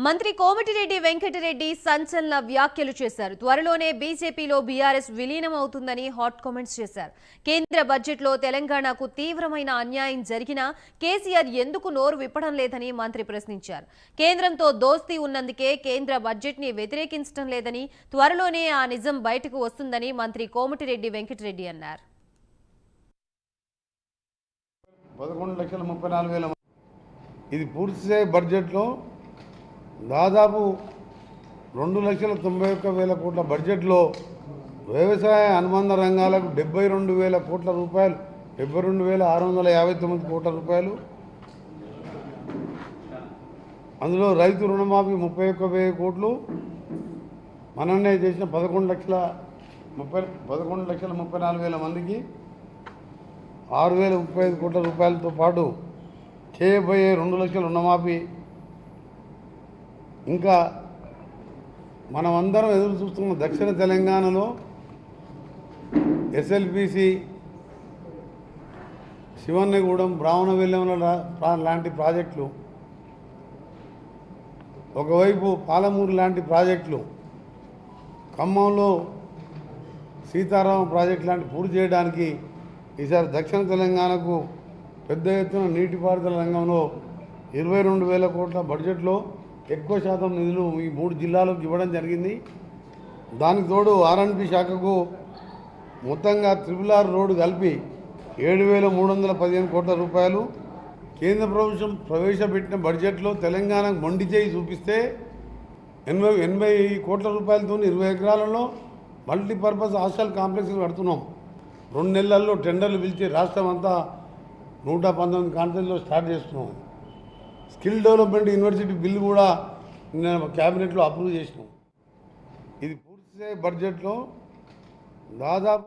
మంత్రి కోమటిరెడ్డి వెంకటరెడ్డి సంచలన వ్యాఖ్యలు చేశారు. త్వరలోనే బీజేపీలో బీఆర్ఎస్ విలీనం అవుతుందని హాట్ కామెంట్స్ చేశారు. కేంద్ర బడ్జెట్లో తెలంగాణకు తీవ్రమైన అన్యాయం జరిగినా కేసీఆర్ ఎందుకు నోరు విప్పడం లేదని మంత్రి ప్రశ్నించారు. కేంద్రంతో దోస్తీ ఉన్నందుకే కేంద్ర బడ్జెట్ ని వ్యతిరేకించడం లేదని, త్వరలోనే ఆ నిజం బయటకు వస్తుందని మంత్రి కోమటిరెడ్డి వెంకటరెడ్డి అన్నారు. 11,34,000 ఇది పూర్తిస్థాయి బడ్జెట్లో దాదాపు 2,91,000 కోట్ల బడ్జెట్లో వ్యవసాయ అనుబంధ రంగాలకు 72,000 కోట్ల రూపాయలు, 72,659 కోట్ల రూపాయలు. అందులో రైతు రుణమాఫీ 31,000 కోట్లు, మననే చేసిన 11,34,000 మందికి 6,035 కోట్ల రూపాయలతో పాటు చేయబోయే 2 లక్షల రుణమాఫీ, ఇంకా మనమందరం ఎదురు చూస్తున్న దక్షిణ తెలంగాణలో ఎస్ఎల్బీసీ, శివన్నగూడెం, బ్రాహ్మణవెల్లంల లాంటి ప్రాజెక్టులు, ఒకవైపు పాలమూరు లాంటి ప్రాజెక్టులు, ఖమ్మంలో సీతారామ ప్రాజెక్టు లాంటి పూర్తి చేయడానికి ఈసారి దక్షిణ తెలంగాణకు పెద్ద ఎత్తున నీటిపారుదల రంగంలో 22,000 కోట్ల బడ్జెట్లో ఎక్కువ శాతం నిధులు ఈ 3 జిల్లాలకు ఇవ్వడం జరిగింది. దానికి తోడు ఆర్ఎండ్బి శాఖకు మొత్తంగా RRR రోడ్డు కలిపి 7,315 కోట్ల రూపాయలు. కేంద్ర ప్రభుత్వం ప్రవేశపెట్టిన బడ్జెట్లో తెలంగాణకు మొండి చేయి చూపిస్తే 80 కోట్ల రూపాయలతో 20 ఎకరాలలో మల్టీపర్పస్ హాస్టల్ కాంప్లెక్స్లు కడుతున్నాం. 2 నెలల్లో టెండర్లు పిలిచి రాష్ట్రం అంతా 119 కాన్ఫరెన్స్లో స్టార్ట్ చేస్తున్నాం. స్కిల్ డెవలప్మెంట్ యూనివర్సిటీ బిల్లు కూడా నేను క్యాబినెట్లో అప్రూవ్ చేసినాం. ఇది పూర్తి బడ్జెట్లో దాదాపు